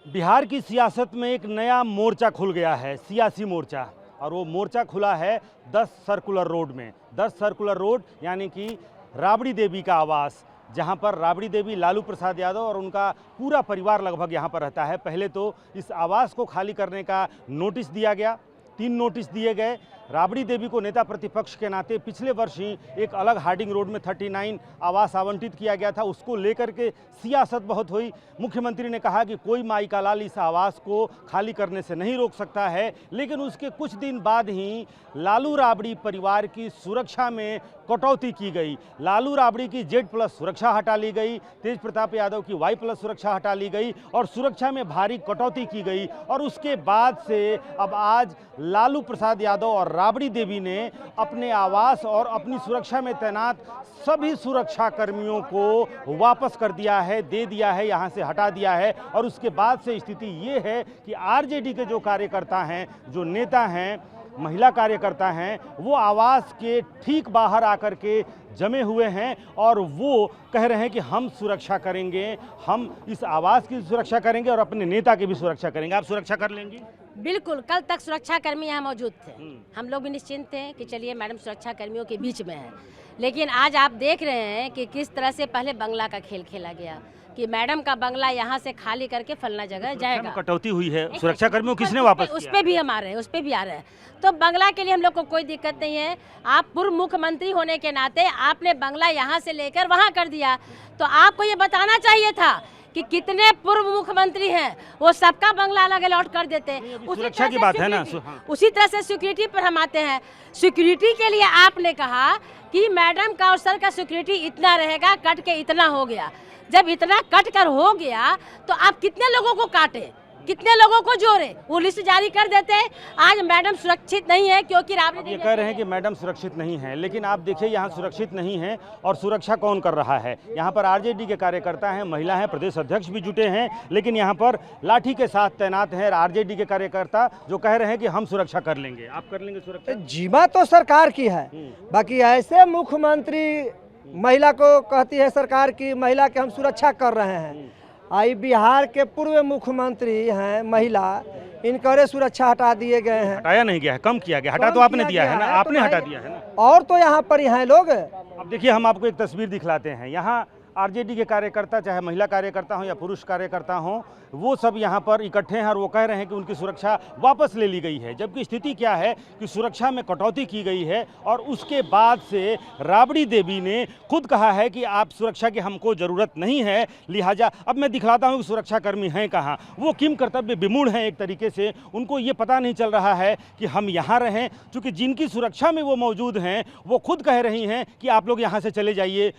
बिहार की सियासत में एक नया मोर्चा खुल गया है, सियासी मोर्चा। और वो मोर्चा खुला है 10 सर्कुलर रोड में। 10 सर्कुलर रोड यानी कि राबड़ी देवी का आवास, जहां पर राबड़ी देवी, लालू प्रसाद यादव और उनका पूरा परिवार लगभग यहां पर रहता है। पहले तो इस आवास को खाली करने का नोटिस दिया गया, 3 नोटिस दिए गए। राबड़ी देवी को नेता प्रतिपक्ष के नाते पिछले वर्ष ही एक अलग हार्डिंग रोड में 39 आवास आवंटित किया गया था, उसको लेकर के सियासत बहुत हुई। मुख्यमंत्री ने कहा कि कोई माई का लाल इस आवास को खाली करने से नहीं रोक सकता है, लेकिन उसके कुछ दिन बाद ही लालू राबड़ी परिवार की सुरक्षा में कटौती की गई। लालू राबड़ी की Z+ सुरक्षा हटा ली गई, तेज प्रताप यादव की Y+ सुरक्षा हटा ली गई और सुरक्षा में भारी कटौती की गई। और उसके बाद से अब आज लालू प्रसाद यादव और राबड़ी देवी ने अपने आवास और अपनी सुरक्षा में तैनात सभी सुरक्षा कर्मियों को वापस कर दिया है, दे दिया है, यहाँ से हटा दिया है। और उसके बाद से स्थिति ये है कि RJD के जो कार्यकर्ता हैं, जो नेता हैं, महिला कार्यकर्ता हैं, वो आवास के ठीक बाहर आकर के जमे हुए हैं और वो कह रहे हैं कि हम सुरक्षा करेंगे, हम इस आवास की सुरक्षा करेंगे और अपने नेता की भी सुरक्षा करेंगे। आप सुरक्षा कर लेंगी? बिल्कुल। कल तक सुरक्षा कर्मी यहाँ मौजूद थे, हम लोग भी निश्चिंत थे कि चलिए मैडम सुरक्षा कर्मियों के बीच में है। लेकिन आज आप देख रहे हैं कि किस तरह से पहले बंगला का खेल खेला गया कि मैडम का बंगला यहाँ से खाली करके फलना जगह जाएगा। कटौती हुई है, सुरक्षा कर्मियों किसने वापस किया? उस पर भी हम आ रहे हैं, उस पर भी आ रहे हैं। तो बंगला के लिए हम लोग को कोई दिक्कत नहीं है। आप पूर्व मुख्यमंत्री होने के नाते आपने बंगला यहाँ से लेकर वहाँ कर दिया, तो आपको ये बताना चाहिए था कि कितने पूर्व मुख्यमंत्री हैं, वो सबका बंगला अलग अलॉट कर देते। सुरक्षा की बात है ना। उसी तरह से सिक्योरिटी पर हम आते हैं। सिक्योरिटी के लिए आपने कहा कि मैडम का और सर का सिक्योरिटी इतना रहेगा, कट के इतना हो गया। जब इतना कट कर हो गया तो आप कितने लोगों को काटे, कितने लोगों को जोड़े, वो लिस्ट जारी कर देते। आज मैडम सुरक्षित नहीं है क्योंकि राबड़ी ये कह रहे हैं कि मैडम सुरक्षित नहीं है, लेकिन आप देखिए यहाँ सुरक्षित नहीं है और सुरक्षा कौन कर रहा है? यहाँ पर RJD के कार्यकर्ता हैं, महिला हैं, प्रदेश अध्यक्ष भी जुटे हैं, लेकिन यहाँ पर लाठी के साथ तैनात हैं RJD के कार्यकर्ता जो कह रहे हैं कि हम सुरक्षा कर लेंगे। आप कर लेंगे सुरक्षा? जिम्मा तो सरकार की है, बाकी ऐसे मुख्यमंत्री महिला को कहती है सरकार की महिला के हम सुरक्षा कर रहे हैं। आई बिहार के पूर्व मुख्यमंत्री हैं महिला, इनकरे सुरक्षा हटा दिए गए हैं। हटाया नहीं गया है, कम किया गया। हटा तो आपने दिया है ना, आपने हटा दिया है ना। और तो यहाँ पर ही हैं लोग। अब देखिए हम आपको एक तस्वीर दिखलाते हैं। यहाँ RJD के कार्यकर्ता, चाहे महिला कार्यकर्ता हो या पुरुष कार्यकर्ता हो, वो सब यहाँ पर इकट्ठे हैं और वो कह रहे हैं कि उनकी सुरक्षा वापस ले ली गई है। जबकि स्थिति क्या है कि सुरक्षा में कटौती की गई है और उसके बाद से राबड़ी देवी ने खुद कहा है कि आप सुरक्षा की हमको ज़रूरत नहीं है, लिहाजा अब मैं दिखलाता हूँ कि सुरक्षाकर्मी हैं कहाँ। वो किम कर्तव्य विमूढ़ हैं एक तरीके से, उनको ये पता नहीं चल रहा है कि हम यहाँ रहें, चूँकि जिनकी सुरक्षा में वो मौजूद हैं वो खुद कह रही हैं कि आप लोग यहाँ से चले जाइए।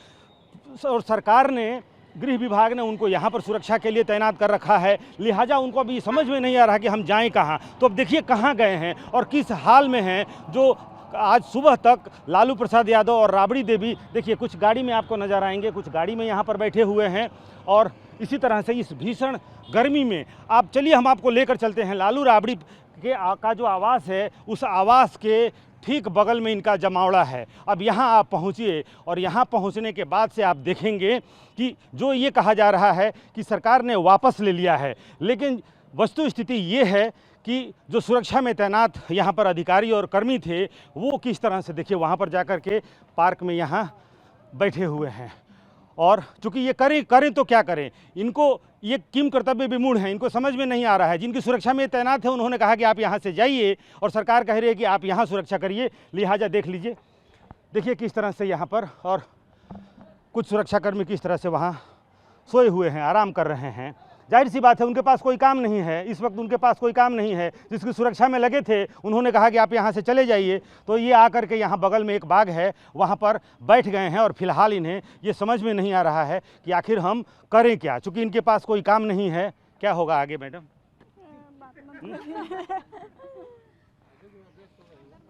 और सरकार ने, गृह विभाग ने उनको यहाँ पर सुरक्षा के लिए तैनात कर रखा है, लिहाजा उनको अभी समझ में नहीं आ रहा कि हम जाएं कहाँ। तो अब देखिए कहाँ गए हैं और किस हाल में हैं। जो आज सुबह तक लालू प्रसाद यादव और राबड़ी देवी, देखिए कुछ गाड़ी में आपको नजर आएंगे, कुछ गाड़ी में यहाँ पर बैठे हुए हैं। और इसी तरह से इस भीषण गर्मी में आप चलिए हम आपको लेकर चलते हैं लालू राबड़ी के का जो आवास है, उस आवास के ठीक बगल में इनका जमावड़ा है। अब यहाँ आप पहुँचिए और यहाँ पहुँचने के बाद से आप देखेंगे कि जो ये कहा जा रहा है कि सरकार ने वापस ले लिया है, लेकिन वस्तु स्थिति ये है कि जो सुरक्षा में तैनात यहाँ पर अधिकारी और कर्मी थे वो किस तरह से, देखिए वहाँ पर जाकर के पार्क में यहाँ बैठे हुए हैं। और चूँकि ये करें तो क्या करें, इनको ये किम कर्तव्य विमूढ़ हैं, इनको समझ में नहीं आ रहा है। जिनकी सुरक्षा में तैनात है उन्होंने कहा कि आप यहाँ से जाइए और सरकार कह रही है कि आप यहाँ सुरक्षा करिए, लिहाजा देख लीजिए, देखिए किस तरह से यहाँ पर। और कुछ सुरक्षाकर्मी किस तरह से वहाँ सोए हुए हैं, आराम कर रहे हैं। जाहिर सी बात है उनके पास कोई काम नहीं है, इस वक्त उनके पास कोई काम नहीं है। जिसकी सुरक्षा में लगे थे उन्होंने कहा कि आप यहाँ से चले जाइए, तो ये आकर के यहाँ बगल में एक बाग है वहाँ पर बैठ गए हैं। और फिलहाल इन्हें ये समझ में नहीं आ रहा है कि आखिर हम करें क्या, चूँकि इनके पास कोई काम नहीं है। क्या होगा आगे मैडम?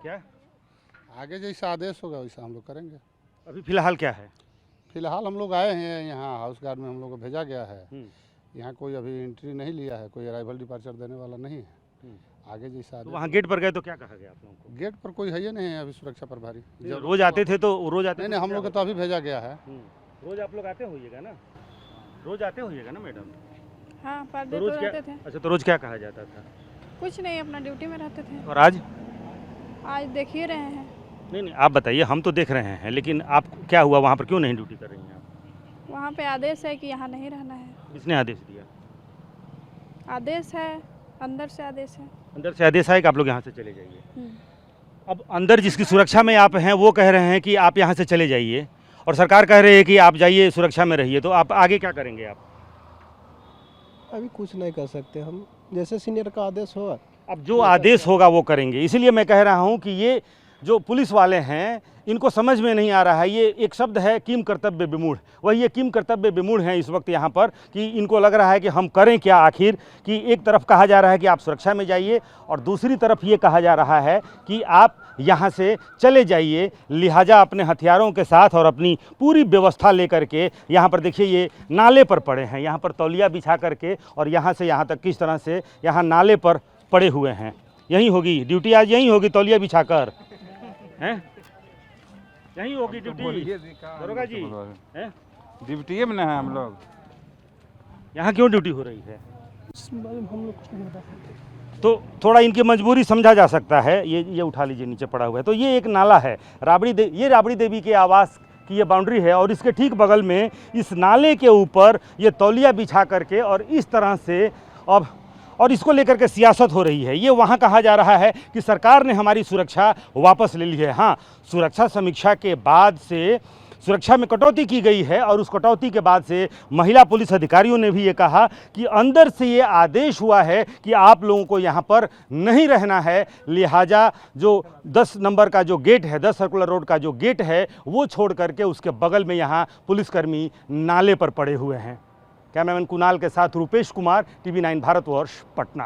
क्या आगे जैसा आदेश होगा वैसा हम लोग करेंगे। अभी फिलहाल क्या है? फिलहाल हम लोग आए हैं यहाँ, हाउस गार्ड में हम लोग को भेजा गया है। यहाँ कोई अभी एंट्री नहीं लिया है, कोई अराइवल डिपार्चर देने वाला नहीं है। आगे जैसा तो वहाँ गेट पर गए तो क्या कहा गया आप लोगों को? गेट पर कोई है ही नहीं है अभी सुरक्षा प्रभारी। रोज आते थे तो रोज आते? नहीं, हम लोग को तो अभी भेजा गया है। रोज आप लोग आते होइएगा ना, रोज आते होइएगा ना मैडम? हाँ, पर्दे तो तो रोज क्या रहते थे। अच्छा, तो रोज क्या कहा जाता था? कुछ नहीं, अपना ड्यूटी में रहते थे। और आज? आज देख ही रहे हैं। नहीं नहीं, आप बताइए, हम तो देख रहे हैं, लेकिन आप क्या हुआ, वहाँ पर क्यों नहीं ड्यूटी कर रही हैं आप? वहाँ पे आदेश है कि यहाँ नहीं रहना है। किसने आदेश दिया? आदेश है, अंदर से आदेश है। अंदर से आदेश आए कि आप लोग यहाँ से चले जाइए। हम्म। अब अंदर जिसकी सुरक्षा में आप हैं वो कह रहे हैं कि आप यहाँ से चले जाइए, और सरकार कह रही है कि आप जाइए, सुरक्षा में रहिए, तो आप आगे क्या करेंगे आप? अभी कुछ नहीं कर सकते हम, जैसे सीनियर का आदेश होगा। अब जो आदेश होगा वो करेंगे। इसीलिए मैं कह रहा हूँ कि ये जो पुलिस वाले हैं इनको समझ में नहीं आ रहा है। ये एक शब्द है कीम कर्तव्य विमूढ़, वही ये कीम कर्तव्य विमूढ़ हैं इस वक्त यहाँ पर, कि इनको लग रहा है कि हम करें क्या आखिर। कि एक तरफ कहा जा रहा है कि आप सुरक्षा में जाइए, और दूसरी तरफ ये कहा जा रहा है कि आप यहाँ से चले जाइए। लिहाजा अपने हथियारों के साथ और अपनी पूरी व्यवस्था लेकर के यहाँ पर देखिए, ये नाले पर पड़े हैं, यहाँ पर तौलिया बिछा करके, और यहाँ से यहाँ तक किस तरह से यहाँ नाले पर पड़े हुए हैं। यहीं होगी ड्यूटी, आज यहीं होगी तौलिया बिछाकर, हैं? यहीं होगी ड्यूटी दरोगा जी, हैं? ड्यूटी में ना है हम लोग। यहाँ क्यों ड्यूटी हो रही है? इस बारे में हम लोग कुछ नहीं बता सकते। तो थोड़ा इनकी मजबूरी समझा जा सकता है। ये उठा लीजिए, नीचे पड़ा हुआ है। तो ये एक नाला है, ये राबड़ी देवी के आवास की ये बाउंड्री है, और इसके ठीक बगल में इस नाले के ऊपर ये तौलिया बिछा करके और इस तरह से अब और इसको लेकर के सियासत हो रही है। ये वहाँ कहा जा रहा है कि सरकार ने हमारी सुरक्षा वापस ले ली है। हाँ, सुरक्षा समीक्षा के बाद से सुरक्षा में कटौती की गई है, और उस कटौती के बाद से महिला पुलिस अधिकारियों ने भी ये कहा कि अंदर से ये आदेश हुआ है कि आप लोगों को यहाँ पर नहीं रहना है। लिहाजा जो 10 नंबर का जो गेट है, 10 सर्कुलर रोड का जो गेट है, वो छोड़ करके उसके बगल में यहाँ पुलिसकर्मी नाले पर पड़े हुए हैं। कैमरामैन कुणाल के साथ रूपेश कुमार, TV9 भारतवर्ष, पटना।